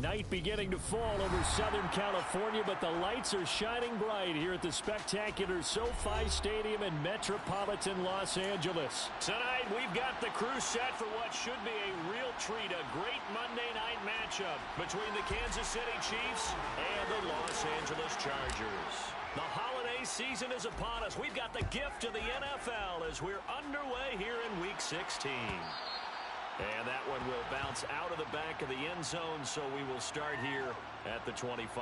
Night beginning to fall over Southern California, but the lights are shining bright here at the spectacular SoFi Stadium in metropolitan Los Angeles. Tonight, we've got the crew set for what should be a real treat, a great Monday night matchup between the Kansas City Chiefs and the Los Angeles Chargers. The holiday season is upon us. We've got the gift of the NFL as we're underway here in Week 16. And that one will bounce out of the back of the end zone, so we will start here at the 25.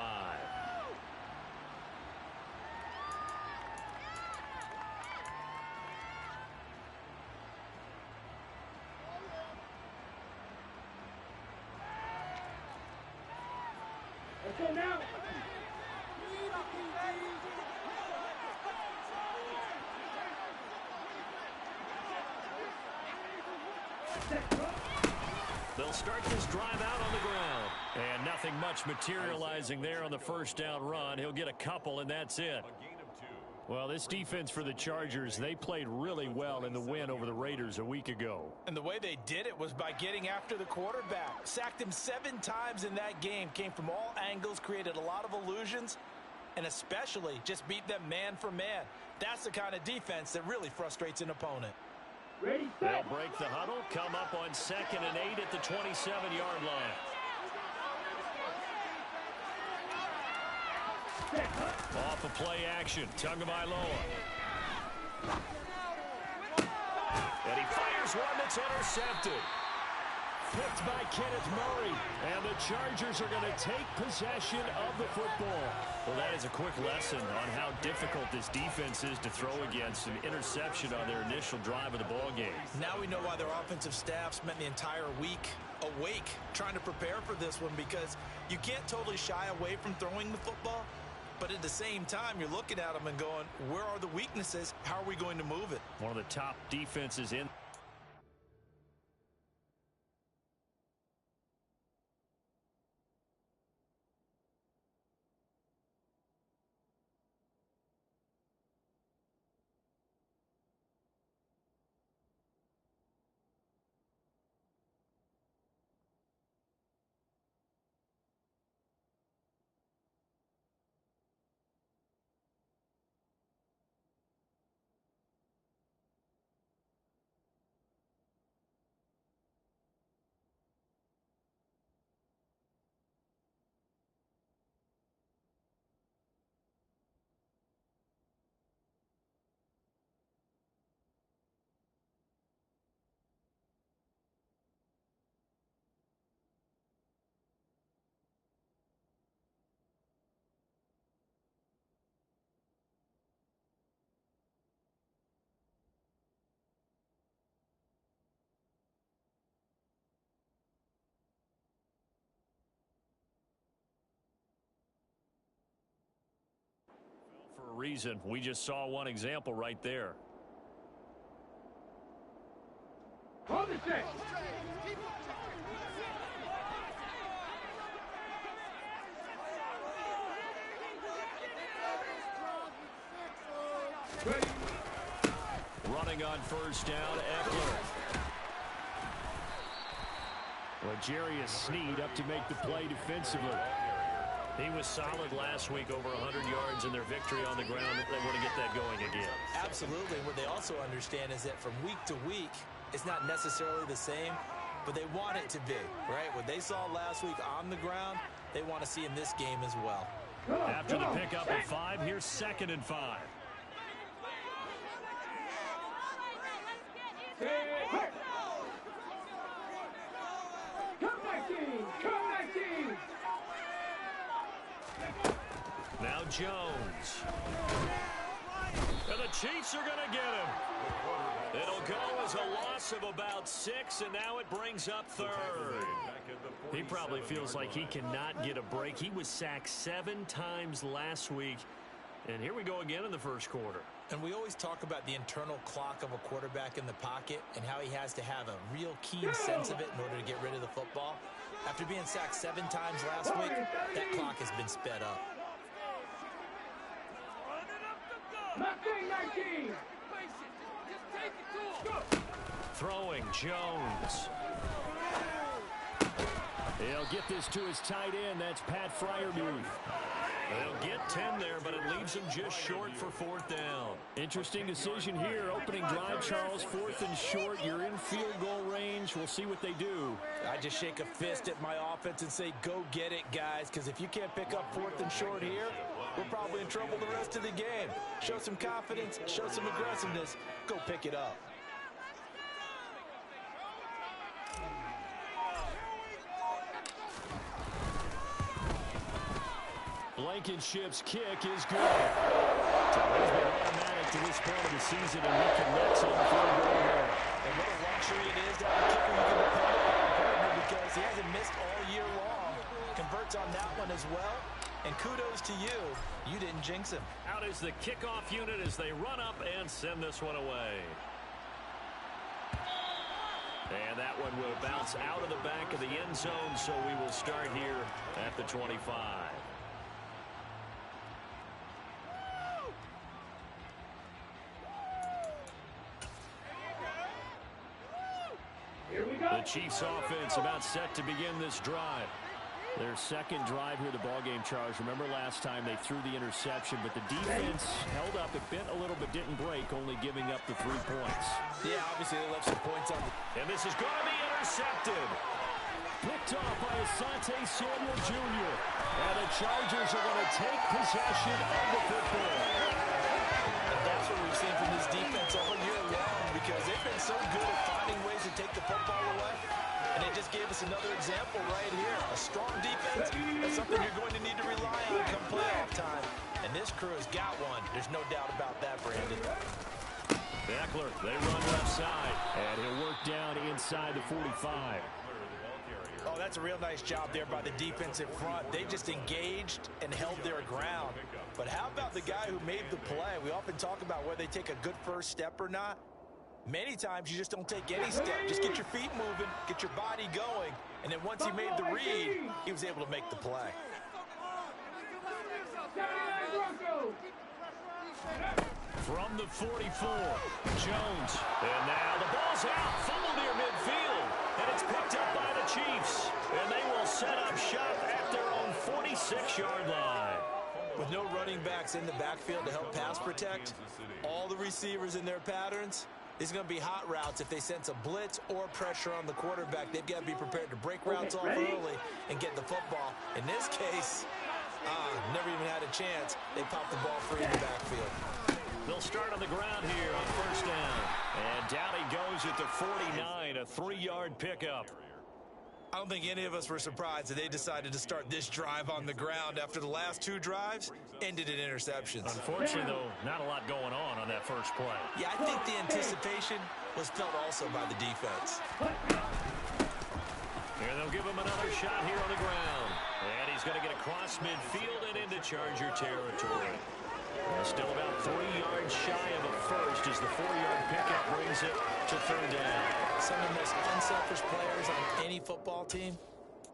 Let's go now. They'll start this drive out on the ground. And nothing much materializing there on the first down run. He'll get a couple, and that's it. Well, this defense for the Chargers, they played really well in the win over the Raiders a week ago. And the way they did it was by getting after the quarterback. Sacked him 7 times in that game. Came from all angles, created a lot of illusions, and especially just beat them man for man. That's the kind of defense that really frustrates an opponent. Ready, They'll break the huddle, come up on 2nd and 8 at the 27-yard line. Off of play action, Tagovailoa. And he fires one that's intercepted. Picked by Kenneth Murray. And the Chargers are going to take possession of the football. Well, that is a quick lesson on how difficult this defense is to throw against. An interception on their initial drive of the ball game. Now we know why their offensive staff spent the entire week awake trying to prepare for this one, because you can't totally shy away from throwing the football. But at the same time, you're looking at them and going, where are the weaknesses? How are we going to move it? One of the top defenses in. For a reason. We just saw one example right there. Hold the check. Running on first down, Eckler. Well, Jarius Sneed up to make the play defensively. He was solid last week, over 100 yards in their victory on the ground. They want to get that going again. Absolutely. What they also understand is that from week to week, it's not necessarily the same, but they want it to be, right? What they saw last week on the ground, they want to see in this game as well. After the pickup of 5, here's 2nd and 5. Come back team! Come back team! Now Jones. And the Chiefs are going to get him. It'll go as a loss of about 6, and now it brings up 3rd. He probably feels like he cannot get a break. He was sacked 7 times last week. And here we go again in the first quarter. And we always talk about the internal clock of a quarterback in the pocket and how he has to have a real keen sense of it in order to get rid of the football. After being sacked 7 times last week, that clock has been sped up. 19! Throwing Jones. He'll get this to his tight end. That's Pat Freiermuth. They'll get 10 there, but it leaves them just short for fourth down. Interesting decision here. Opening drive, Charles, fourth and short. You're in field goal range. We'll see what they do. I just shake a fist at my offense and say, go get it, guys, because if you can't pick up fourth and short here, we're probably in trouble the rest of the game. Show some confidence, show some aggressiveness, go pick it up. Blankenship's kick is good. So he's been automatic to this point of the season, and he connects on the field goal there. And what a luxury it is to have a kicker you can depend on, because he hasn't missed all year long. Converts on that one as well. And kudos to you. You didn't jinx him. Out is the kickoff unit as they run up and send this one away. And that one will bounce out of the back of the end zone, so we will start here at the 25. Here we go. The Chiefs offense about set to begin this drive. Their second drive here, the ballgame, Charles. Remember last time they threw the interception, but the defense held up. It bent a little but didn't break, only giving up the 3 points. Yeah, obviously they left some points on the... And this is going to be intercepted. Picked off by Asante Samuel Jr. And the Chargers are going to take possession of the football. And that's what we've seen from this defense all year long, because they've been so good at finding ways to take the football away. And they just gave us another example right here. A strong defense, that's something you're going to need to rely on come playoff time. And this crew has got one. There's no doubt about that, Brandon. Eckler, they run left side. And he'll work down inside the 45. Oh, that's a real nice job there by the defensive front. They just engaged and held their ground. But how about the guy who made the play? We often talk about whether they take a good first step or not. Many times you just don't take any step. Just get your feet moving, get your body going, and then once he made the read, he was able to make the play. From the 44, Jones. And now the ball's out, fumble near midfield. And it's picked up by the Chiefs. And they will set up shop at their own 46-yard line. With no running backs in the backfield to help pass protect, all the receivers in their patterns, these are going to be hot routes. If they sense a blitz or pressure on the quarterback, they've got to be prepared to break routes off early and get the football. In this case, never even had a chance. They popped the ball free in the backfield. They'll start on the ground here on first down. And down he goes at the 49, a 3-yard pickup. I don't think any of us were surprised that they decided to start this drive on the ground after the last 2 drives ended in interceptions. Unfortunately, though, not a lot going on that first play. Yeah, I think the anticipation was felt also by the defense. And they'll give him another shot here on the ground. And he's going to get across midfield and into Charger territory. Still about 3 yards shy of a first as the 4-yard pickup brings it to third down. Some of the most unselfish players on any football team,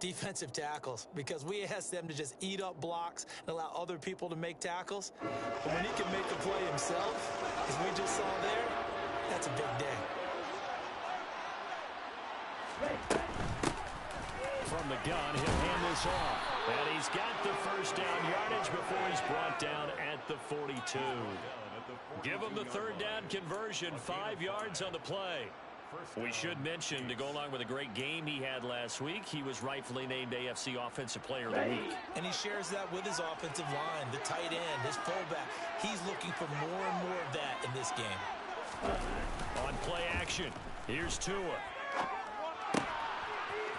defensive tackles, because we ask them to just eat up blocks and allow other people to make tackles. But when he can make the play himself, as we just saw there, that's a big day. From the gun, he'll hand this off. And he's got the first down yardage before he's brought down at the 42. Give him the third down conversion, 5 yards on the play. We should mention, to go along with a great game he had last week, he was rightfully named AFC Offensive Player of the Week. And he shares that with his offensive line, the tight end, his fullback. He's looking for more and more of that in this game. On play action, here's Tua.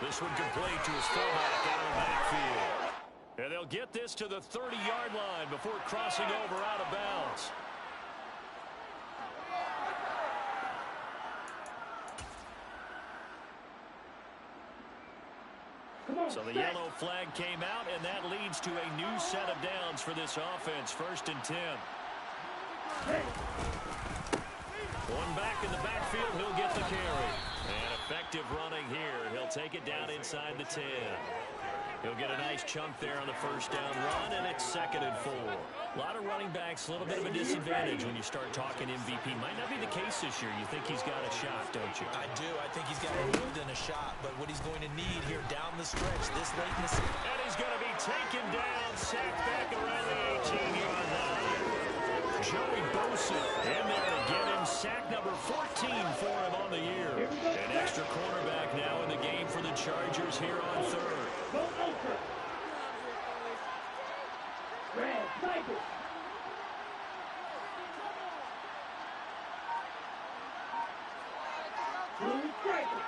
This one complete to his fullback out of the backfield. And they'll get this to the 30-yard line before crossing over out of bounds. So the yellow flag came out, and that leads to a new set of downs for this offense. 1st and 10. One back in the backfield, he'll get the carry. And effective running here. He'll take it down inside the 10. He'll get a nice chunk there on the first down run, and it's 2nd and 4. A lot of running backs, a little bit of a disadvantage when you start talking MVP. Might not be the case this year. You think he's got a shot, don't you? I do. I think he's got more than a shot. But what he's going to need here down the stretch this late in the season. And he's going to be taken down, sacked back around the 18-yard line. Joey Bosa in there to get him. Sack number 14 for him on the year. An extra cornerback now in the game for the Chargers here on 3rd. Go ultra. Red, cycle. Blue, striker.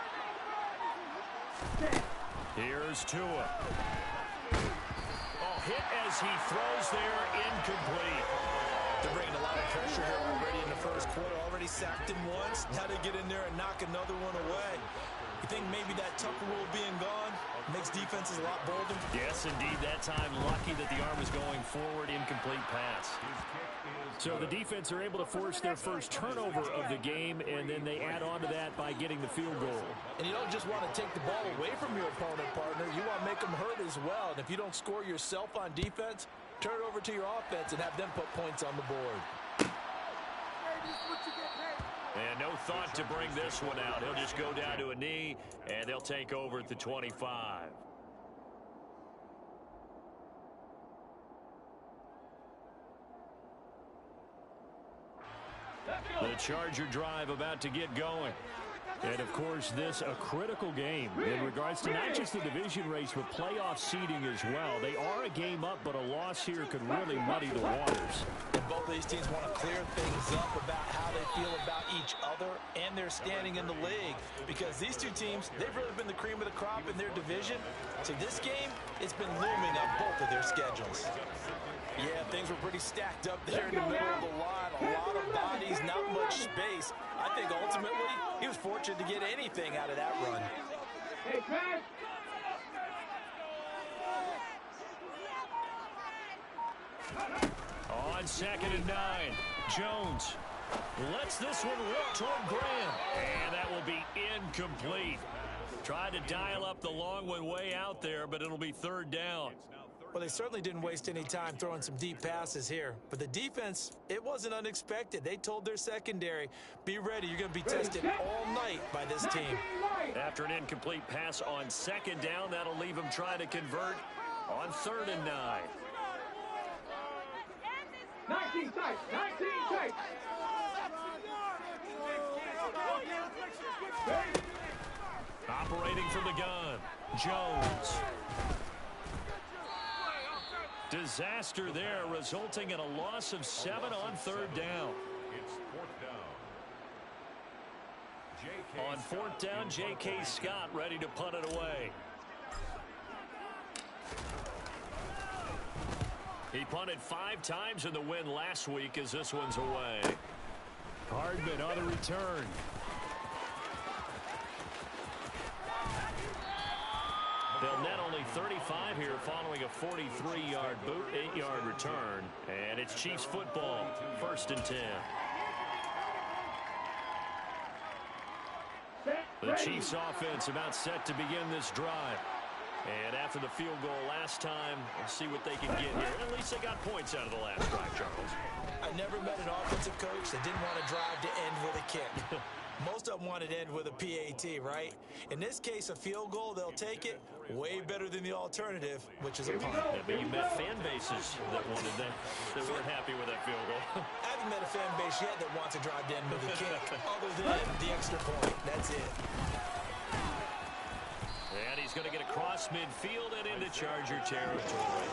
Set. Here's Tua. Oh, hit as he throws there, incomplete. They're bringing a lot of pressure here already in the first quarter. Already sacked him once. Now they get in there and knock another one away. You think maybe that Tucker rule being gone makes defenses a lot bolder? Yes, indeed. That time, lucky that the arm was going forward. Incomplete pass. So the defense are able to force their first turnover of the game, and then they add on to that by getting the field goal. And you don't just want to take the ball away from your opponent, partner. You want to make them hurt as well. And if you don't score yourself on defense, turn it over to your offense and have them put points on the board. And no thought to bring this one out. He'll just go down to a knee, and they'll take over at the 25. The Charger drive about to get going. And, of course, this a critical game in regards to not just the division race, but playoff seeding as well. They are a game up, but a loss here could really muddy the waters. And both of these teams want to clear things up about how they feel about each other and their standing in the league. Because these two teams, they've really been the cream of the crop in their division. So this game, it's been looming on both of their schedules. Yeah, things were pretty stacked up there in the middle of the line. A lot of bodies, not much space. I think ultimately he was fortunate to get anything out of that run. Hey, Crash. On 2nd and 9, Jones lets this one walk toward Graham. And that will be incomplete. Tried to dial up the long one way out there, but it'll be 3rd down. Well, they certainly didn't waste any time throwing some deep passes here. But the defense, it wasn't unexpected. They told their secondary, be ready. You're going to be tested all night by this team. After an incomplete pass on 2nd down, that'll leave them trying to convert on 3rd and 9. 19 tight. 19 tight. Operating from the gun, Jones. Disaster there, resulting in a loss of 7 on 3rd down. On 4th down, J.K. Scott ready to punt it away. He punted 5 times in the win last week as this one's away. Hardman on the return. They'll net only 35 here following a 43-yard boot, 8-yard return. And it's Chiefs football, 1st and 10. The Chiefs offense about set to begin this drive. And after the field goal last time, we'll see what they can get here. At least they got points out of the last drive, Charles. I never met an offensive coach that didn't want to drive to end with a kick. Most of them wanted to end with a PAT, right? In this case, a field goal, they'll take it. Way better than the alternative, which is a punt. Yeah, but you met fan bases that wanted that weren't happy with that field goal. I haven't met a fan base yet that wants to drive to end with a kick, other than the extra point. That's it. And he's going to get across midfield and into Charger territory.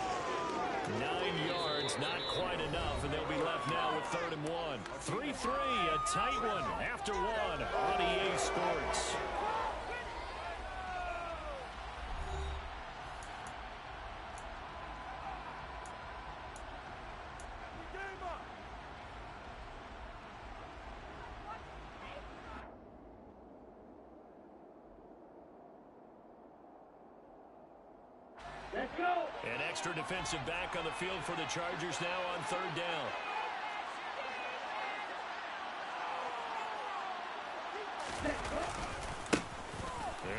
9 yards, not quite enough, and they'll be left now with 3rd and 1. 3-3, a tight one after 1 on EA Sports. Let's go. An extra defensive back on the field for the Chargers now on 3rd down.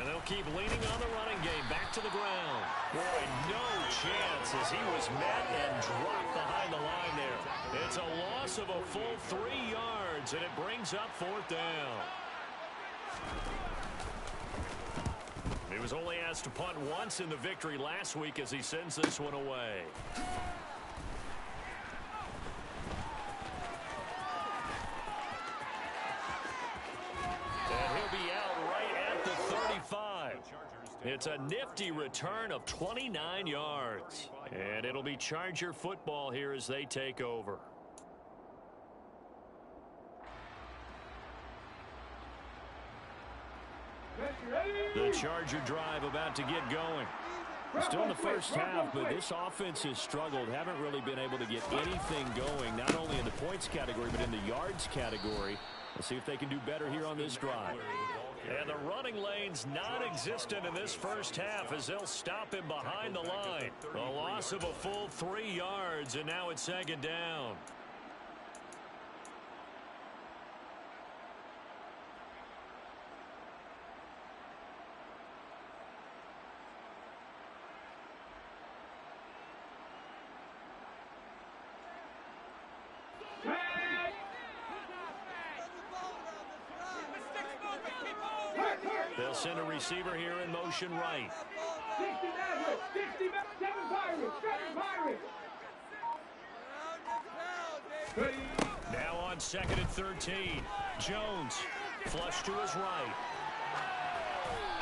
And they'll keep leaning on the running game. Back to the ground. Boy, no chance as he was met and dropped behind the line there. It's a loss of a full 3 yards, and it brings up 4th down. He was only asked to punt once in the victory last week as he sends this one away. And he'll be out right at the 35. It's a nifty return of 29 yards. And it'll be Charger football here as they take over. The Charger drive about to get going. Still in the first half, but this offense has struggled. Haven't really been able to get anything going, not only in the points category, but in the yards category. Let's see if they can do better here on this drive. And the running lane's non-existent in this first half as they'll stop him behind the line. A loss of a full 3 yards, and now it's 2nd down. They'll send a receiver here in motion right. 60 Maverick, 60 7 Pirates, 7 Pirates. Now on 2nd and 13. Jones flush to his right.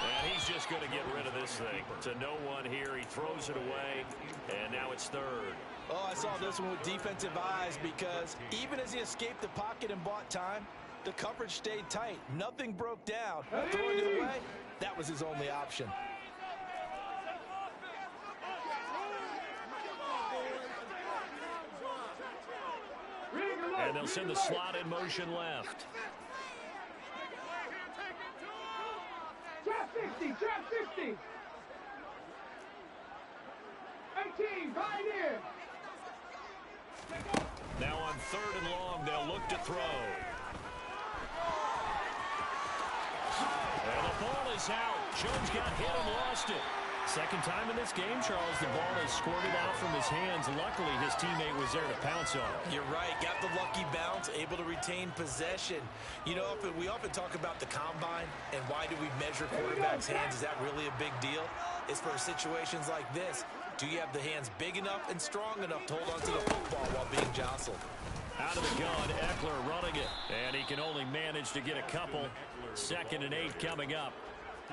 And he's just going to get rid of this thing. To no one here. He throws it away. And now it's 3rd. Oh, I saw this one with defensive eyes because even as he escaped the pocket and bought time, the coverage stayed tight. Nothing broke down. Throwing it away, that was his only option. And they'll send the slot in motion left. Trap 60, trap 60. 18, Pioneer. Now on 3rd and long, they'll look to throw. And the ball is out. Jones got hit and lost it. Second time in this game, Charles, the ball has squirted out from his hands. Luckily, his teammate was there to pounce on it. You're right. Got the lucky bounce, able to retain possession. You know, we often talk about the combine and why do we measure quarterbacks' hands. Is that really a big deal? It's for situations like this. Do you have the hands big enough and strong enough to hold onto the football while being jostled? Out of the gun, Eckler running it. And he can only manage to get a couple. 2nd and 8 coming up.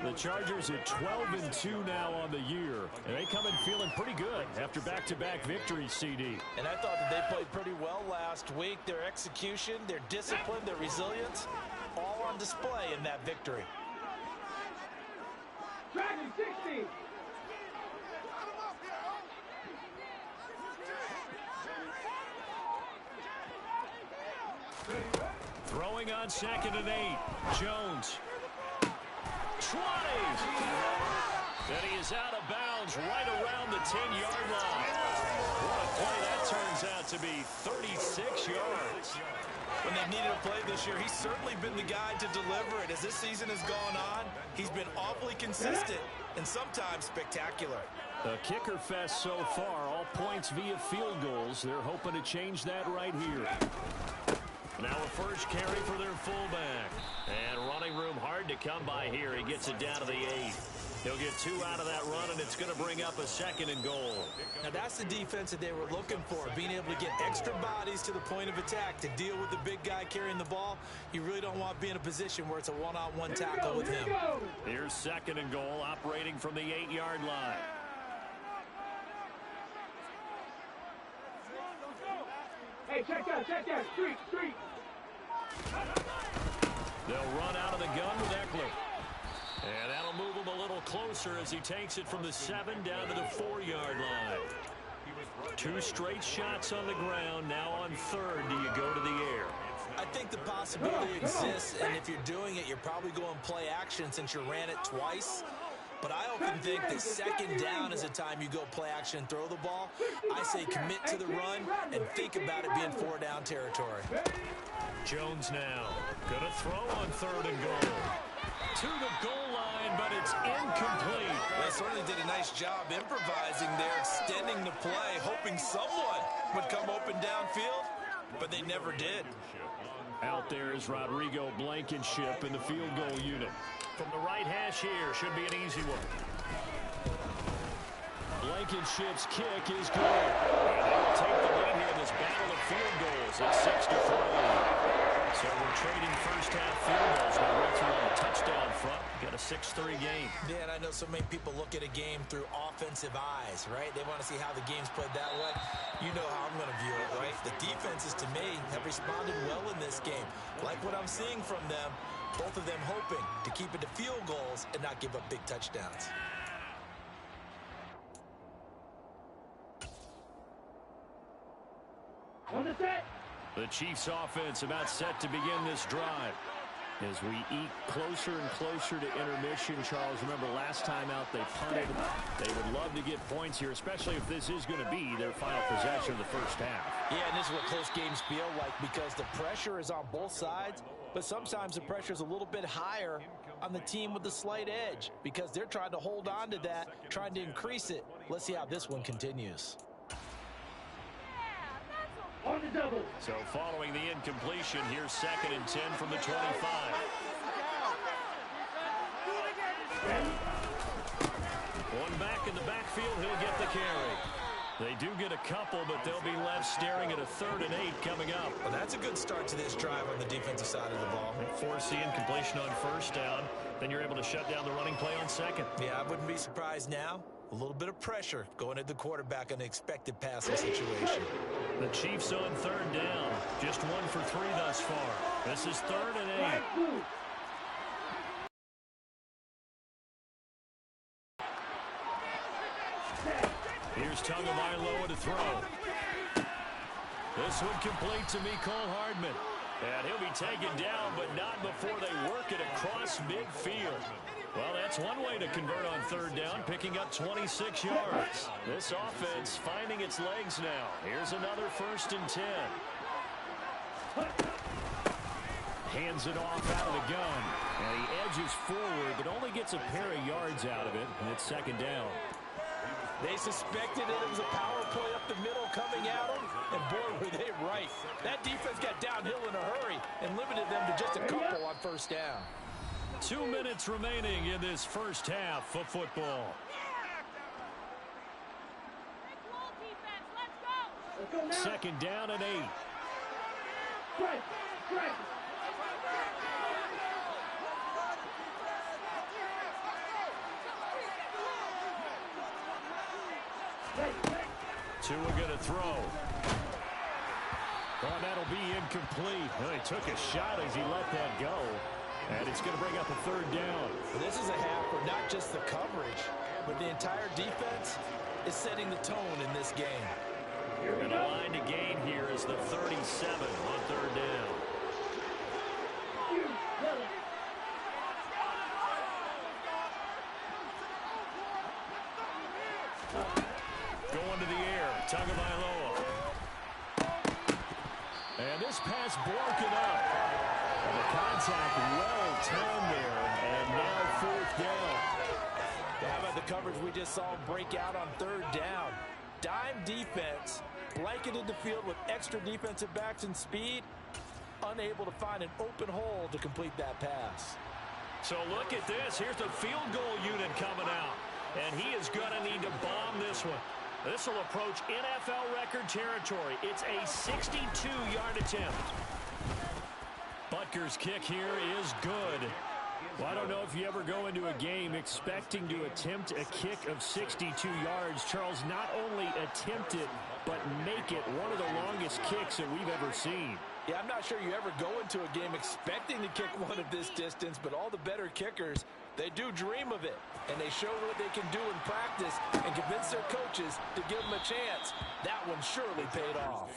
The Chargers are 12-2 now on the year. And they come in feeling pretty good after back-to-back victories, CD. And I thought that they played pretty well last week. Their execution, their discipline, their resilience, all on display in that victory. Dragon 60. Throwing on 2nd and 8. Jones. 20. And he is out of bounds right around the 10-yard line. What a play that turns out to be. 36 yards. When they've needed a play this year, he's certainly been the guy to deliver it. As this season has gone on, he's been awfully consistent and sometimes spectacular. A kicker fest so far. All points via field goals. They're hoping to change that right here. Now a first carry for their fullback. And running room hard to come by here. He gets it down to the 8. He'll get 2 out of that run, and it's going to bring up a 2nd and goal. Now that's the defense that they were looking for, being able to get extra bodies to the point of attack to deal with the big guy carrying the ball. You really don't want to be in a position where it's a one-on-one tackle with him. Here's 2nd and goal, operating from the 8-yard line. Hey, check that, street. They'll run out of the gun with Eckler. And that'll move him a little closer as he takes it from the 7 down to the 4-yard line. 2 straight shots on the ground. Now on 3rd, do you go to the air? I think the possibility exists, and if you're doing it, you're probably going play action since you ran it twice. But I often think that 2nd down is a time you go play action and throw the ball. I say commit to the run and think about it being 4-down territory. Jones now going to throw on 3rd and goal. To the goal line, but it's incomplete. They certainly did a nice job improvising there, extending the play, hoping someone would come open downfield, but they never did. Out there is Rodrigo Blankenship in the field goal unit. From the right hash here, should be an easy one. Blankenship's kick is good. And they will take the lead here in this battle of field goals at 6-3. So we're trading first half field goals. Now Reds are on the touchdown front. Got a 6-3 game. Yeah, and I know so many people look at a game through offensive eyes, right? They want to see how the game's played that way. You know how I'm going to view it, right? The defenses, to me, have responded well in this game. Like what I'm seeing from them, both of them hoping to keep it to field goals and not give up big touchdowns. On the set. The Chiefs offense about set to begin this drive. As we eat closer and closer to intermission, Charles, remember last time out they punted. They would love to get points here, especially if this is going to be their final possession of the first half. Yeah, and this is what close games feel like because the pressure is on both sides, but sometimes the pressure is a little bit higher on the team with the slight edge because they're trying to hold on to that, trying to increase it. Let's see how this one continues. On the double. So following the incompletion, here's 2nd and 10 from the 25. One back in the backfield, he'll get the carry. They do get a couple, but they'll be left staring at a 3rd and 8 coming up. Well, that's a good start to this drive on the defensive side of the ball. Force the incompletion on first down, then you're able to shut down the running play on 2nd. Yeah, I wouldn't be surprised now. A little bit of pressure going at the quarterback in an expected passing situation. The Chiefs on 3rd down. Just 1 for 3 thus far. This is 3rd and 8. Here's Tagovailoa to throw. This one complete to Mecole Hardman. And he'll be taken down, but not before they work it across midfield. Well, that's one way to convert on 3rd down, picking up 26 yards. This offense finding its legs now. Here's another 1st and 10. Hands it off out of the gun. And he edges forward, but only gets a pair of yards out of it, and it's 2nd down. They suspected it was a power play up the middle coming at them, and boy, were they right. That defense got downhill in a hurry and limited them to just a couple on 1st down. 2 minutes remaining in this first half of football. Let's go now. 2nd down and 8. Strike. Strike. Tua going to throw. Oh, that'll be incomplete. Well, he took a shot as he let that go. And it's going to bring up a 3rd down. Well, this is a half where not just the coverage, but the entire defense is setting the tone in this game. And the line to gain here is the 37 on 3rd down. Going to the air, Tagovailoa. And this pass broken up. And the contact well timed there, and now 4th down. How about the coverage we just saw break out on 3rd down? Dime defense, blanketed the field with extra defensive backs and speed, unable to find an open hole to complete that pass. So look at this. Here's the field goal unit coming out. And he is going to need to bomb this one. This will approach NFL record territory. It's a 62-yard attempt. Butker's kick here is good. Well, I don't know if you ever go into a game expecting to attempt a kick of 62 yards. Charles, not only attempt it, but make it one of the longest kicks that we've ever seen. Yeah, I'm not sure you ever go into a game expecting to kick one of this distance, but all the better kickers, they do dream of it, and they show what they can do in practice and convince their coaches to give them a chance. That one surely paid off.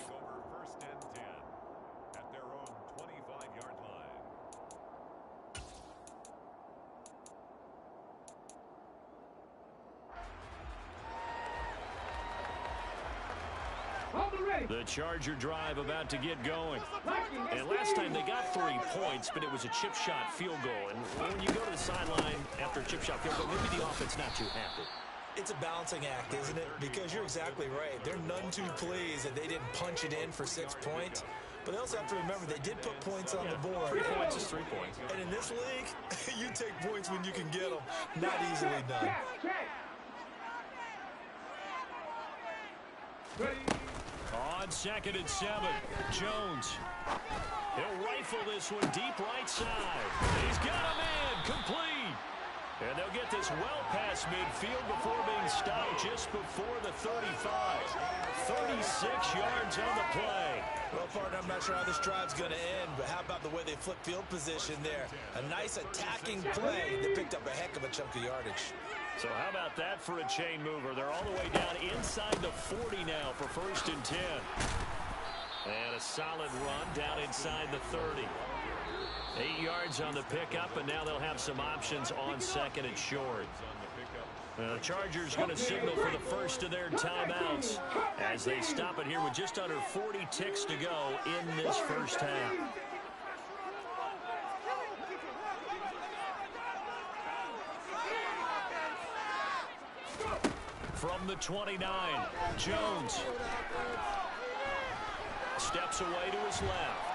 On the ready. The Charger drive about to get going. And last time they got 3 points, but it was a chip shot field goal. And when you go to the sideline after a chip shot field goal, maybe the offense not too happy. It's a balancing act, isn't it? Because you're exactly right. They're none too pleased that they didn't punch it in for 6 points. But they also have to remember they did put points on the board. 3 points is 3 points. And in this league, you take points when you can get them. Not easily done. On 2nd and 7, Jones. He'll rifle this one deep right side. He's got a man complete. And they'll get this well past midfield before being stopped just before the 35. 36 yards on the play. Well, partner, I'm not sure how this drive's going to end, but how about the way they flip field position there? A nice attacking play that picked up a heck of a chunk of yardage. So how about that for a chain mover? They're all the way down inside the 40 now for 1st and 10. And a solid run down inside the 30. 8 yards on the pickup, and now they'll have some options on 2nd and short. The Chargers going to signal for the first of their timeouts as they stop it here with just under 40 ticks to go in this first half. From the 29, Jones steps away to his left.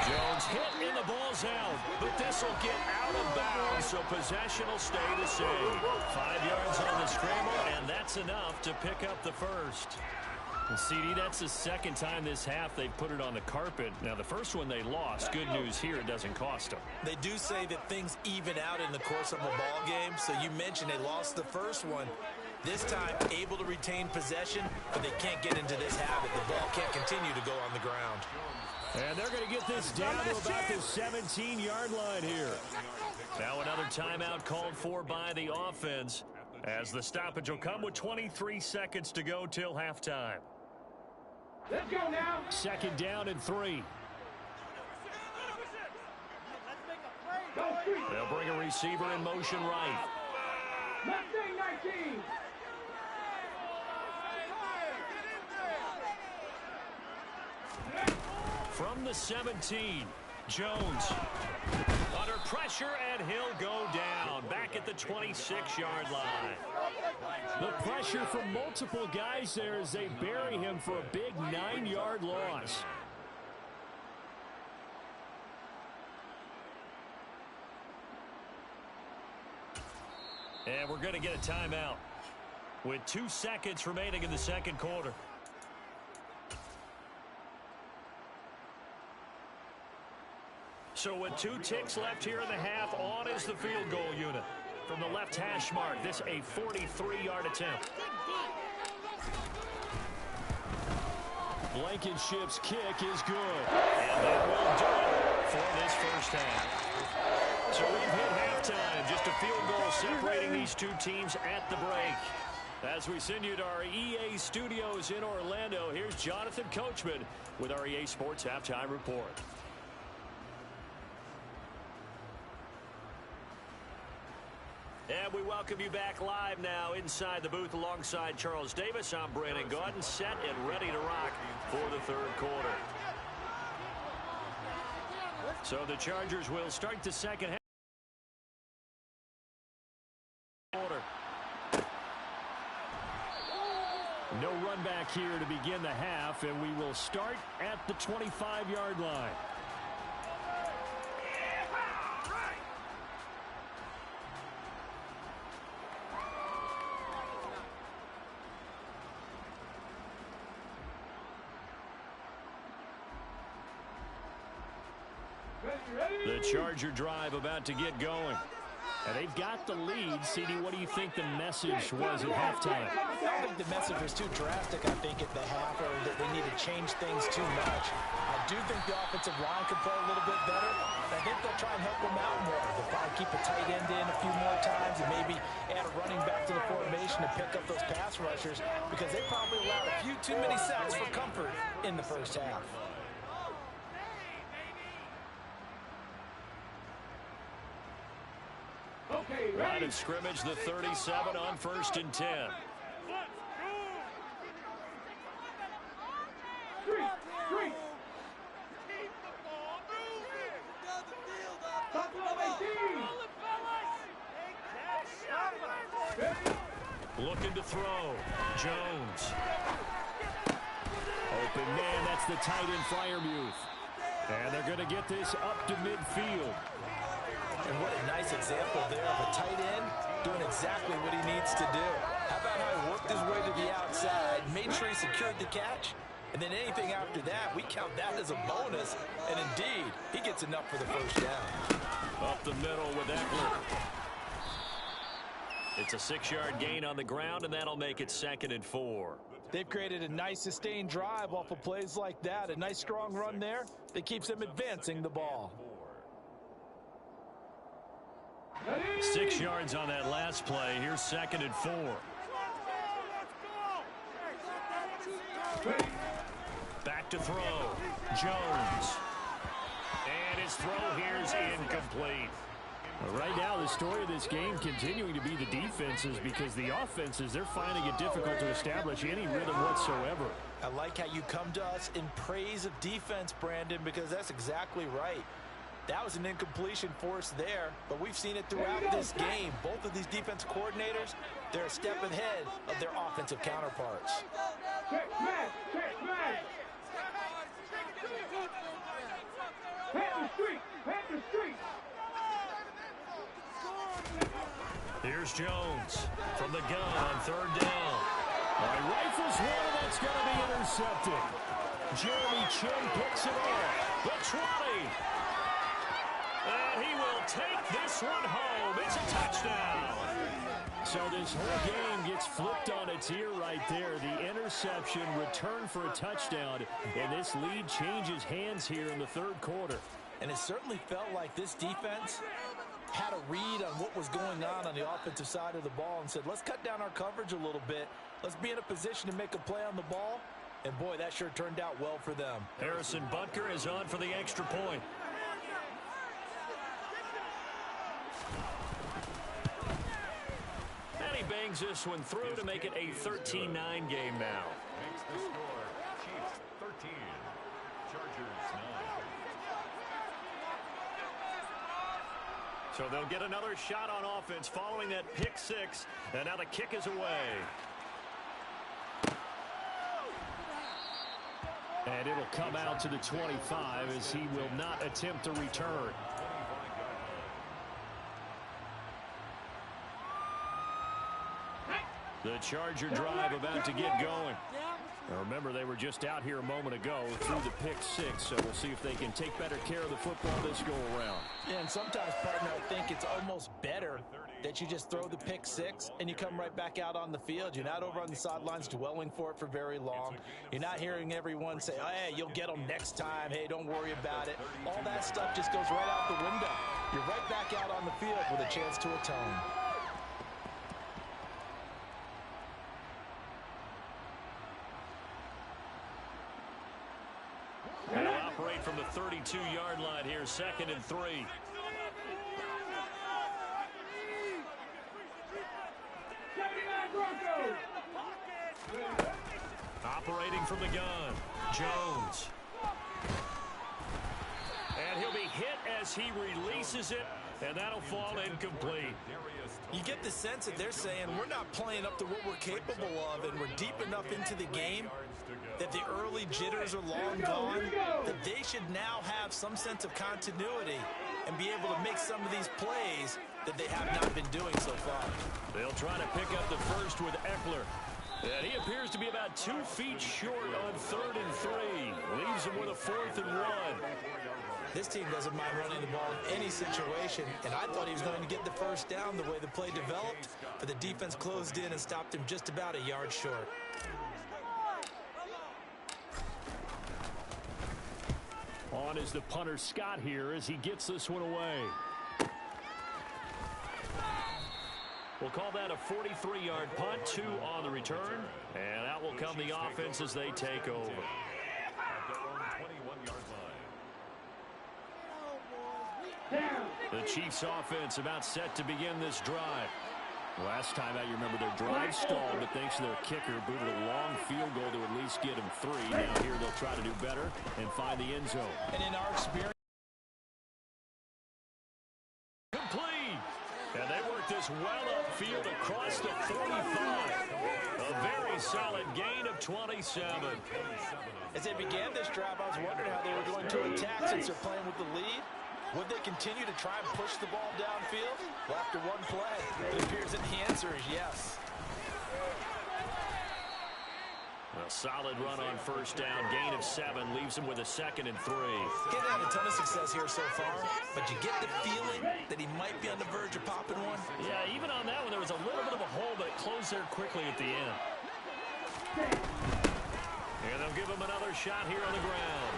Jones hit and the ball's out, but this will get out of bounds, so possession will stay the same. 5 yards on the scramble, and that's enough to pick up the first. And CD, that's the 2nd time this half they've put it on the carpet. Now, the first one they lost. Good news here, it doesn't cost them. They do say that things even out in the course of a ball game, so you mentioned they lost the first one. This time, able to retain possession, but they can't get into this habit. The ball can't continue to go on the ground. And they're going to get this down to about the 17-yard line here. Now another timeout called for by the offense as the stoppage will come with 23 seconds to go till halftime. Let's go now. 2nd down and 3. They'll bring a receiver in motion right. Mustang 19. From the 17, Jones under pressure, and he'll go down back at the 26-yard line. The pressure from multiple guys there as they bury him for a big 9-yard loss. And we're going to get a timeout with 2 seconds remaining in the 2nd quarter. So with 2 ticks left here in the half, on is the field goal unit. From the left hash mark, this a 43-yard attempt. Blankenship's kick is good. And that will do it for this first half. So we've hit halftime. Just a field goal separating these 2 teams at the break. As we send you to our EA studios in Orlando, here's Jonathan Coachman with our EA Sports Halftime Report. And we welcome you back live now inside the booth alongside Charles Davis. I'm Brandon Gaudin, set and ready to rock for the 3rd quarter. So the Chargers will start the 2nd half. No run back here to begin the half, and we will start at the 25-yard line. The Charger drive about to get going. And they've got the lead. CD, what do you think the message was at halftime? I don't think the message was too drastic, I think, at the half, or that they need to change things too much. I do think the offensive line could play a little bit better. I think they'll try and help them out more. They'll probably keep a tight end in a few more times and maybe add a running back to the formation to pick up those pass rushers, because they probably allowed a few too many sacks for comfort in the first half. Line of scrimmage, the 37 on 1st and 10. Buffalo 18. Looking to throw. Jones. Open man, that's the tight end Freiermuth. And they're going to get this up to midfield. And what a nice example there of a tight end doing exactly what he needs to do. How about how he worked his way to the outside, made sure he secured the catch, and then anything after that, we count that as a bonus. And indeed, he gets enough for the first down. Up the middle with Eckler. It's a 6-yard gain on the ground, and that'll make it 2nd and 4. They've created a nice sustained drive off of plays like that. A nice strong run there that keeps them advancing the ball. 6 yards on that last play. Here's 2nd and 4. Back to throw. Jones. And his throw here's incomplete. Right now, the story of this game continuing to be the defenses, because the offenses, they're finding it difficult to establish any rhythm whatsoever. I like how you come to us in praise of defense, Brandon, because that's exactly right. That was an incompletion force there, but we've seen it throughout this game. Both of these defense coordinators, they're a step ahead of their offensive counterparts. Check smash, check smash. Panther Street, Panther Street. Here's Jones from the gun on 3rd down. Rifles one, that's going to be intercepted. Jeremy Chin picks it off. The 20. And he will take this one home. It's a touchdown. So this whole game gets flipped on its ear right there. The interception, return for a touchdown, and this lead changes hands here in the 3rd quarter. And it certainly felt like this defense had a read on what was going on the offensive side of the ball and said, let's cut down our coverage a little bit. Let's be in a position to make a play on the ball. And, boy, that sure turned out well for them. Harrison Butker is on for the extra point. And he bangs this one through to make it a 13-9 game now. Makes the score Chiefs 13, Chargers 9. So they'll get another shot on offense following that pick 6. And now the kick is away. And it'll come out to the 25 as he will not attempt to return. The Charger drive about to get going. Now remember, they were just out here a moment ago through the pick 6, so we'll see if they can take better care of the football this go-around. Yeah, and sometimes, partner, I think it's almost better that you just throw the pick 6 and you come right back out on the field. You're not over on the sidelines dwelling for it for very long. You're not hearing everyone say, oh, hey, you'll get them next time. Hey, don't worry about it. All that stuff just goes right out the window. You're right back out on the field with a chance to atone. And he'll operate from the 32-yard line here, 2nd and 3. Operating from the gun, Jones. And he'll be hit as he releases it, and that'll fall incomplete. You get the sense that they're saying we're not playing up to what we're capable of, and we're deep enough into the game that the early jitters are long gone, that they should now have some sense of continuity and be able to make some of these plays that they have not been doing so far. They'll try to pick up the first with Eckler. And he appears to be about 2 feet short on 3rd and 3. Leaves him with a 4th and 1. This team doesn't mind running the ball in any situation, and I thought he was going to get the first down the way the play developed, but the defense closed in and stopped him just about a yard short. On is the punter Scott here as he gets this one away. We'll call that a 43-yard punt, 2 on the return, and out will come the offense as they take over. The Chiefs offense about set to begin this drive. Last time out, you remember their drive stalled, but thanks to their kicker, booted a long field goal to at least get them 3. Now here they'll try to do better and find the end zone. And in our experience, And they work this well upfield across the 45. A very solid gain of 27. As they began this drive, I was wondering how they were going to attack since they're playing with the lead. Would they continue to try and push the ball downfield? Well, after one play, it appears that the answer is yes. A solid run on first down. Gain of 7 leaves him with a 2nd and 3. He hasn't had a ton of success here so far, but you get the feeling that he might be on the verge of popping one. Yeah, even on that one, there was a little bit of a hole, but it closed there quickly at the end. And they'll give him another shot here on the ground.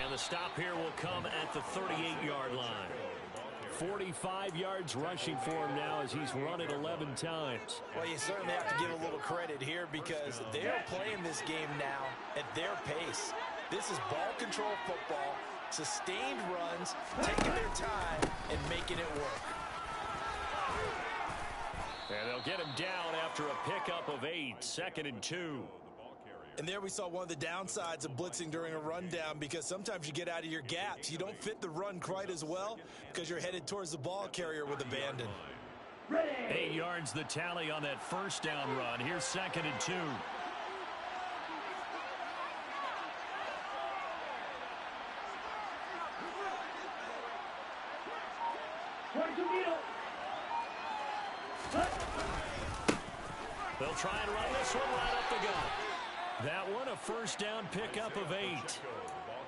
And the stop here will come at the 38-yard line. 45 yards rushing for him now as he's run it 11 times. Well, you certainly have to give a little credit here because they're playing this game now at their pace. This is ball control football, sustained runs, taking their time, and making it work. And they'll get him down after a pickup of 8, 2nd and 2. And there we saw one of the downsides of blitzing during a rundown because sometimes you get out of your gaps. You don't fit the run quite as well because you're headed towards the ball carrier with abandon. 8 yards the tally on that first down run. Here's 2nd and 2. They'll try and run this one right up the gut. That one a first down pickup of 8.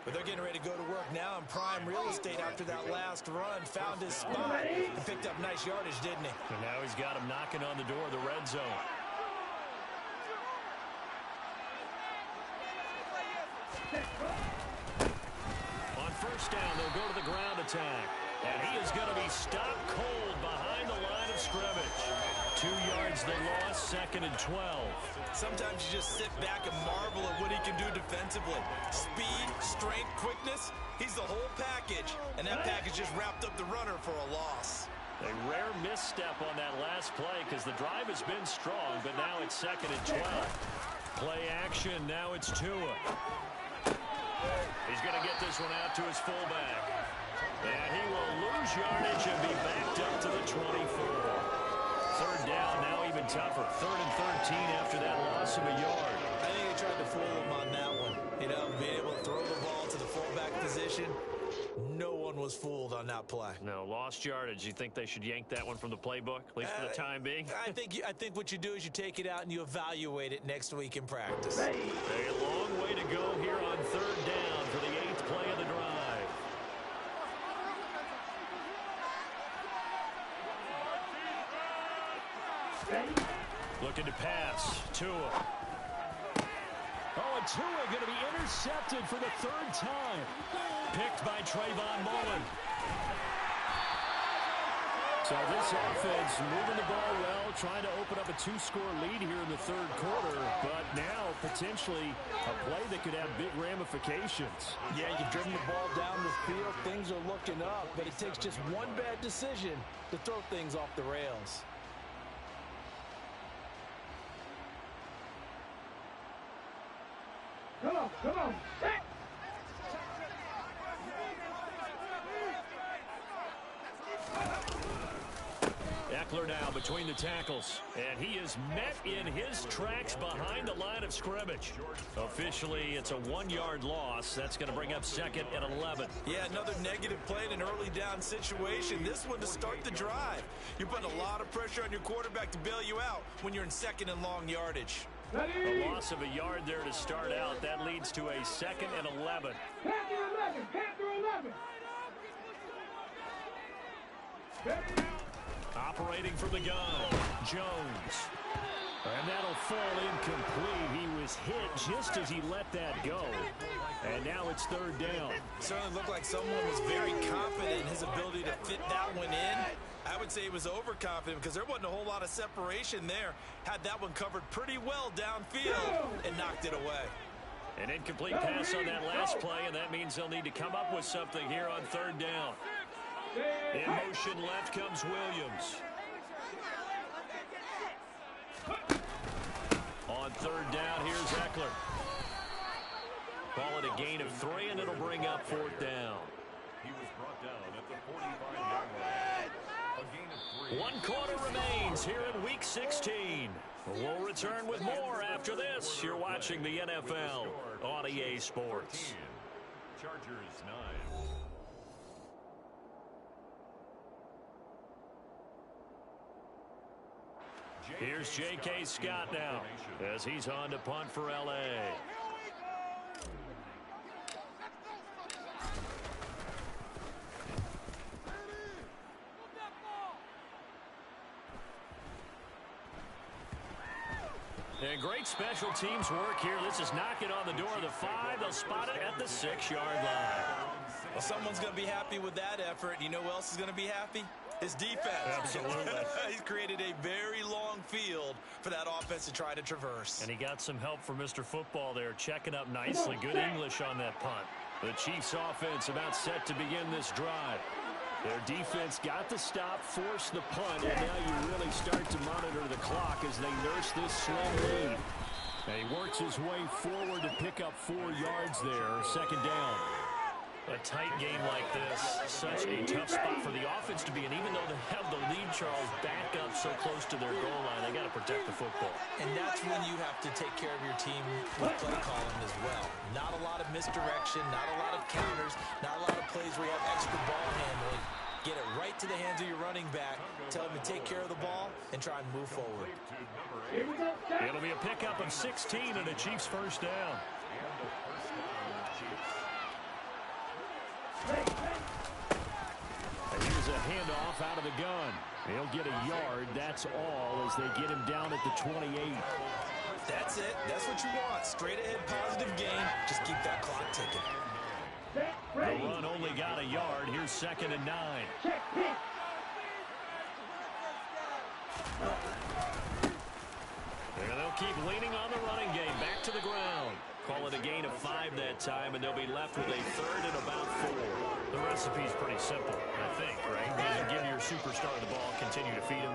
But they're getting ready to go to work now in prime real estate after that last run. Found his spot and picked up nice yardage, didn't he? And now he's got him knocking on the door of the red zone. On first down, they'll go to the ground attack. And he is going to be stopped cold behind the line of scrimmage. 2 yards the loss, 2nd and 12. Sometimes you just sit back and marvel at what he can do defensively. Speed, strength, quickness, he's the whole package. And that package just wrapped up the runner for a loss. A rare misstep on that last play because the drive has been strong, but now it's 2nd and 12. Play action, now it's Tua. He's going to get this one out to his fullback. And he will lose yardage and be backed up to the 24. 3rd down, now even tougher. 3rd and 13 after that loss of a yard. I think they tried to fool him on that one. You know, being able to throw the ball to the fullback position. No one was fooled on that play. No, lost yardage. You think they should yank that one from the playbook, at least for the time being? I think what you do is you take it out and you evaluate it next week in practice. A long way to go here on 3rd down for the 8th play of the drive. Looking to pass. Tua. Oh, and Tua going to be intercepted for the 3rd time. Picked by Trayvon Mullen. So this offense moving the ball well, trying to open up a 2-score lead here in the 3rd quarter, but now potentially a play that could have big ramifications. Yeah, you've driven the ball down the field. Things are looking up, but it takes just one bad decision to throw things off the rails. Come on, come on. Eckler now between the tackles, and he is met in his tracks behind the line of scrimmage. Officially, it's a 1-yard loss. That's going to bring up 2nd and 11. Yeah, another negative play in an early down situation. This one to start the drive. You're putting a lot of pressure on your quarterback to bail you out when you're in 2nd and long yardage. A loss of a yard there to start out. That leads to a 2nd and 11. Panther 11, Panther 11. Operating from the gun, Jones. And that'll fall incomplete. He was hit just as he let that go. And now it's 3rd down. Certainly looked like someone was very confident in his ability to fit that one in. I would say he was overconfident because there wasn't a whole lot of separation there. Had that one covered pretty well downfield and knocked it away. An incomplete pass on that last play, and that means they'll need to come up with something here on 3rd down. In motion left comes Williams. On 3rd down, here's Eckler. Call it a gain of 3, and it'll bring up 4th down. He was brought down at the 45-yard line. A One quarter remains here in Week 16. We'll return with more after this. You're watching the NFL on EA Sports. 14. Chargers 9. Here's J.K. Scott now as he's on to punt for L.A. And great special teams work here. This is knocking on the door of the 5. They'll spot it at the 6-yard line. Well, someone's going to be happy with that effort. You know who else is going to be happy? His defense. Absolutely. He's created a very long field for that offense to try to traverse. And he got some help from Mr. Football there, checking up nicely. Good English on that punt. The Chiefs offense about set to begin this drive. Their defense got the stop, forced the punt, and now you really start to monitor the clock as they nurse this slow lead. And he works his way forward to pick up 4 yards there, second down. A tight game like this, such a tough spot for the offense to be in. Even though they have the lead, Charles, back up so close to their goal line, they got to protect the football. And that's when you have to take care of your team with play calling as well. Not a lot of misdirection, not a lot of counters, not a lot of plays where you have extra ball handling. Get it right to the hands of your running back, tell him to take care of the ball, and try and move forward. It'll be a pickup of 16 and a Chiefs first down. Here's a handoff out of the gun. He'll get a yard. That's all as they get him down at the 28. That's it. That's what you want. Straight ahead positive gain. Just keep that clock ticking. The run only got a yard. Here's 2nd and 9. And they'll keep leaning on the running game. Back to the ground. Call it a gain of 5 that time, and they'll be left with a 3rd and about 4. The recipe's pretty simple, I think, right? You give your superstar the ball, continue to feed him.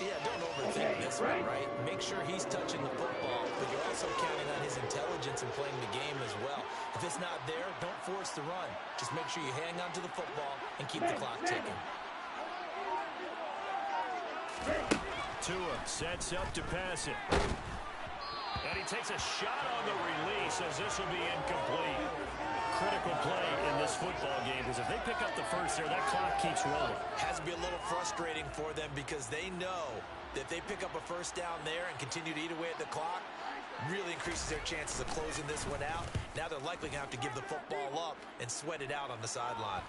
Yeah, don't overthink this one, right? Make sure he's touching the football, but you're also counting on his intelligence in playing the game as well. If it's not there, don't force the run. Just make sure you hang on to the football and keep the clock ticking. Tua sets up to pass it. And he takes a shot on the release as this will be incomplete. Critical play in this football game because if they pick up the first there, that clock keeps rolling. Has to be a little frustrating for them because they know that if they pick up a first down there and continue to eat away at the clock, really increases their chances of closing this one out. Now they're likely going to have to give the football up and sweat it out on the sideline.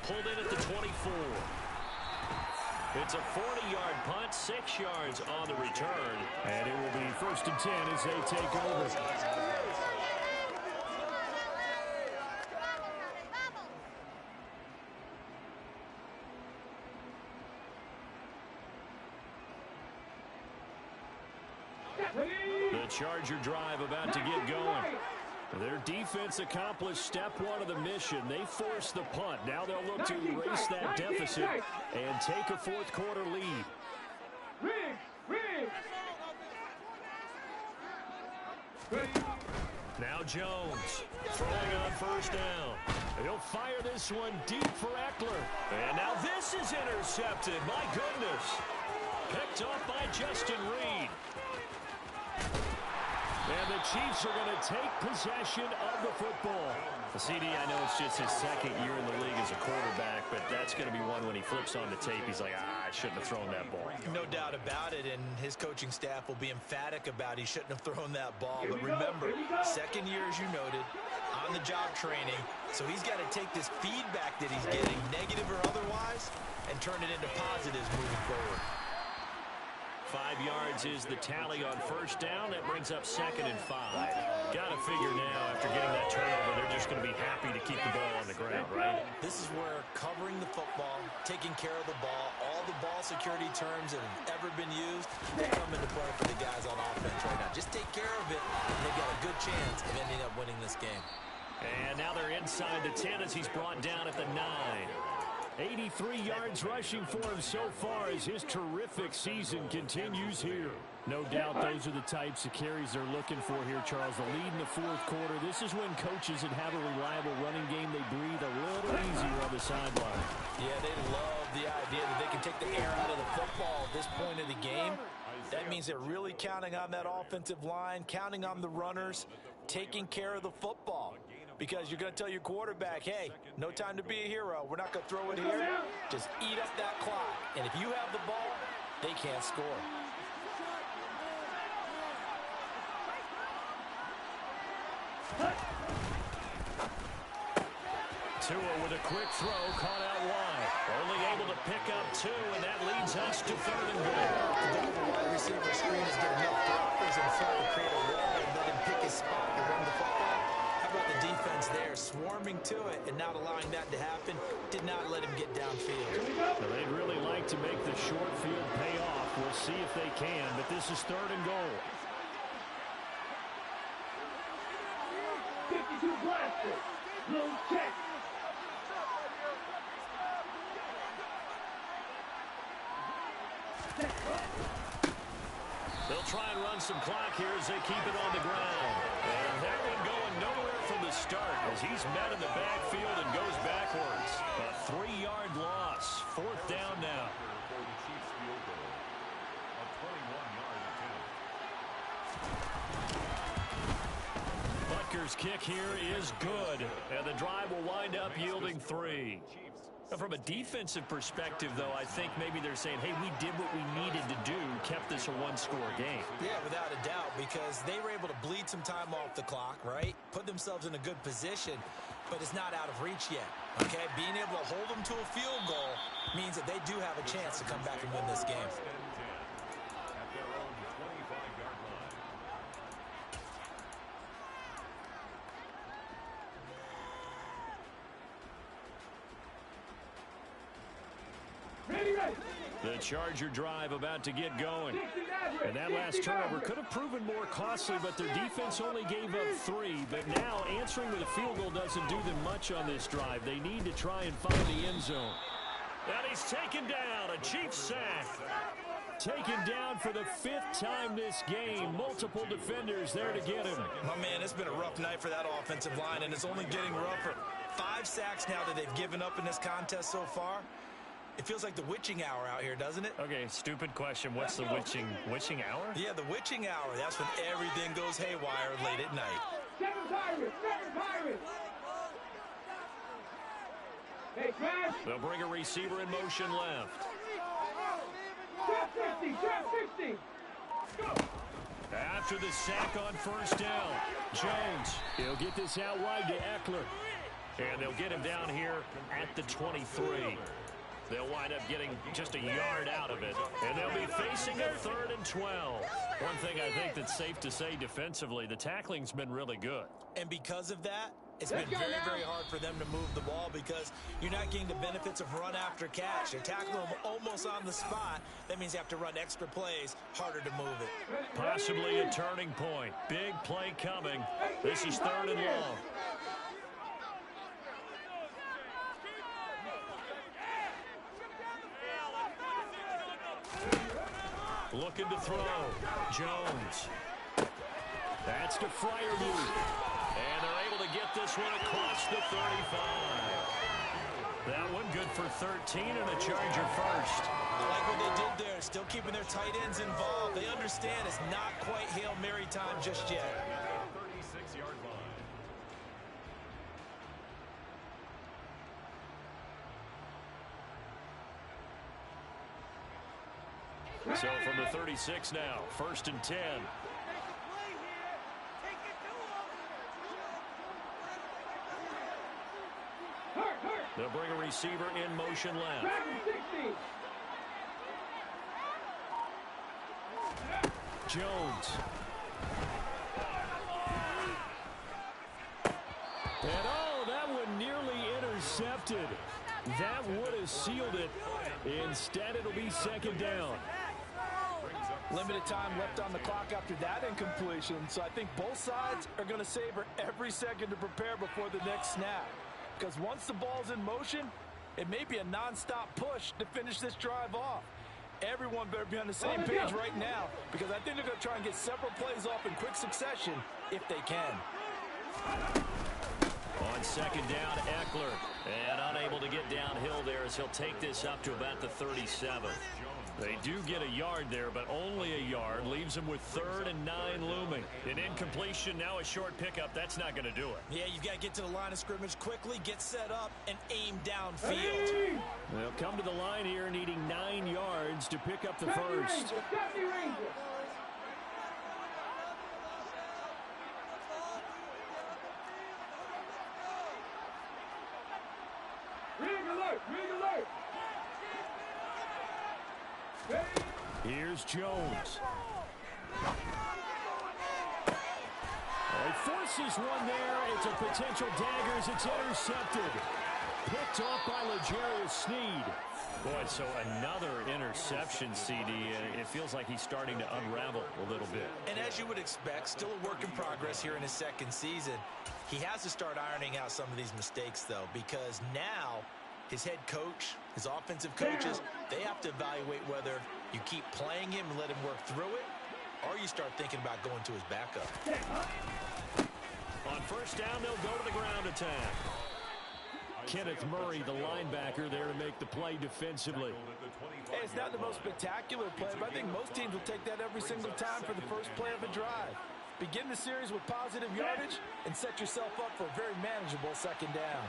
Pulled in at the 24. It's a 40-yard punt, 6 yards on the return. And it will be 1st and 10 as they take over. The Charger drive about to get going. Their defense accomplished step 1 of the mission. They forced the punt. Now they'll look to erase that deficit and take a 4th quarter lead. Now Jones throwing on 1st down. He'll fire this one deep for Eckler. And now this is intercepted. My goodness. Picked off by Justin Reed. And the Chiefs are going to take possession of the football. CD, I know it's just his 2nd year in the league as a quarterback, but that's going to be one when he flips on the tape, he's like, I shouldn't have thrown that ball. No doubt about it, and his coaching staff will be emphatic about he shouldn't have thrown that ball. But remember, 2nd year, as you noted, on-the-job training, so he's got to take this feedback that he's getting, negative or otherwise, and turn it into positives moving forward. 5 yards is the tally on 1st down. That brings up 2nd and 5. Got to figure now, after getting that turnover, they're just going to be happy to keep the ball on the ground, right? This is where covering the football, taking care of the ball, all the ball security terms that have ever been used, they come into play for the guys on offense right now. Just take care of it, and they've got a good chance of ending up winning this game. And now they're inside the 10 as he's brought down at the 9. 83 yards rushing for him so far as his terrific season continues here. No doubt those are the types of carries they're looking for here, Charles. The lead in the fourth quarter. This is when coaches that have a reliable running game, they breathe a little easier on the sideline. Yeah, they love the idea that they can take the air out of the football at this point of the game. That means they're really counting on that offensive line, counting on the runners, taking care of the football. Because you're going to tell your quarterback, hey, no time to be a hero. We're not going to throw it here. Just eat up that clock. And if you have the ball, they can't score. Tua with a quick throw, caught out wide. Only able to pick up 2, and that leads us to 3rd and goal. The wide receiver screen is getting enough blockers in front to create a wall and let him pick his spot to run the football. How about the defense there, swarming to it and not allowing that to happen? Did not let him get downfield. Well, they'd really like to make the short field pay off. We'll see if they can, but this is 3rd and goal. 52 blaster. Blue check. They'll try and run some clock here as they keep it on the ground. And that one going nowhere from the start as he's met in the backfield and goes backwards. A 3-yard loss. 4th down now. For the Chiefs field goal. A 21-yard attempt. Butker's kick here is good. And the drive will wind up yielding 3. Now, from a defensive perspective, though, I think maybe they're saying, hey, we did what we needed to do, kept this a one-score game. Yeah, without a doubt, because they were able to bleed some time off the clock, right? Put themselves in a good position, but it's not out of reach yet, okay? Being able to hold them to a field goal means that they do have a chance to come back and win this game. At their own 25-yard line. Ready, ready. The Charger drive about to get going. And that last turnover could have proven more costly, but their defense only gave up 3. But now answering with a field goal doesn't do them much on this drive. They need to try and find the end zone. And he's taken down. A Chiefs sack. Taken down for the 5th time this game. Multiple defenders there to get him. My man, it's been a rough night for that offensive line, and it's only getting rougher. 5 sacks now that they've given up in this contest so far. It feels like the witching hour out here, doesn't it? Okay, stupid question. What's the witching hour? Yeah, the witching hour. That's when everything goes haywire late at night. 7 Pirates. 7 Pirates. Hey, Crash. They'll bring a receiver in motion left. Trap 50. Trap 50. Go. After the sack on 1st down, Jones, he'll get this out wide to Eckler. And they'll get him down here at the 23. They'll wind up getting just a yard out of it. And they'll be facing a 3rd and 12. One thing I think that's safe to say defensively, the tackling's been really good. And because of that, it's been very, very hard for them to move the ball because you're not getting the benefits of run after catch. They're tackling them almost on the spot. That means you have to run extra plays, harder to move it. Possibly a turning point. Big play coming. This is 3rd and long. Looking to throw. Jones. That's to Freiermuth. And they're able to get this one across the 35. That one good for 13 and a Charger first. I like what they did there. Still keeping their tight ends involved. They understand it's not quite Hail Mary time just yet. 36-yard line. So from the 36 now, 1st and 10. They'll bring a receiver in motion left. Jones. And oh, that one nearly intercepted. That would have sealed it. Instead, it'll be 2nd down. Limited time left on the clock after that incompletion, so I think both sides are going to savor every second to prepare before the next snap. Because once the ball's in motion, It may be a nonstop push to finish this drive off. Everyone better be on the same page right now because I think they're going to try and get several plays off in quick succession if they can. On second down, Eckler. And unable to get downhill there as he'll take this up to about the 37. They do get a yard there, but only a yard. Leaves them with 3rd and 9 looming. An incompletion, now a short pickup. That's not going to do it. Yeah, you've got to get to the line of scrimmage quickly, get set up, and aim downfield. They'll come to the line here needing 9 yards to pick up the first. Here's Jones. He forces one there. It's a potential dagger as it's intercepted. Picked off by L'Jarius Sneed. Boy, so another interception, CD. It feels like he's starting to unravel a little bit. And as you would expect, still a work in progress here in his second season. He has to start ironing out some of these mistakes, though, because now his head coach, his offensive coaches, they have to evaluate whether you keep playing him and let him work through it, or you start thinking about going to his backup. On first down, they'll go to the ground attack. Kenneth Murray, the linebacker, there to make the play defensively. Hey, it's not the most spectacular play, but I think most teams will take that every single time for the first play of a drive. Begin the series with positive yardage and set yourself up for a very manageable second down.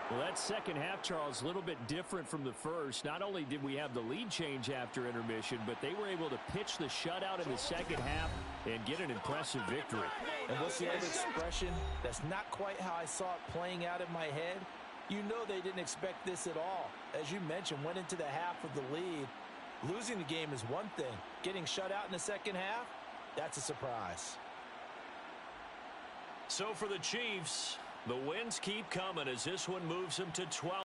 Well, that second half, Charles, a little bit different from the first. Not only did we have the lead change after intermission, but they were able to pitch the shutout in the second half and get an impressive victory. And what's the old expression? That's not quite how I saw it playing out in my head. You know they didn't expect this at all. As you mentioned, went into the half with the lead. Losing the game is one thing. Getting shut out in the second half, that's a surprise. So for the Chiefs, the wins keep coming as this one moves them to 12.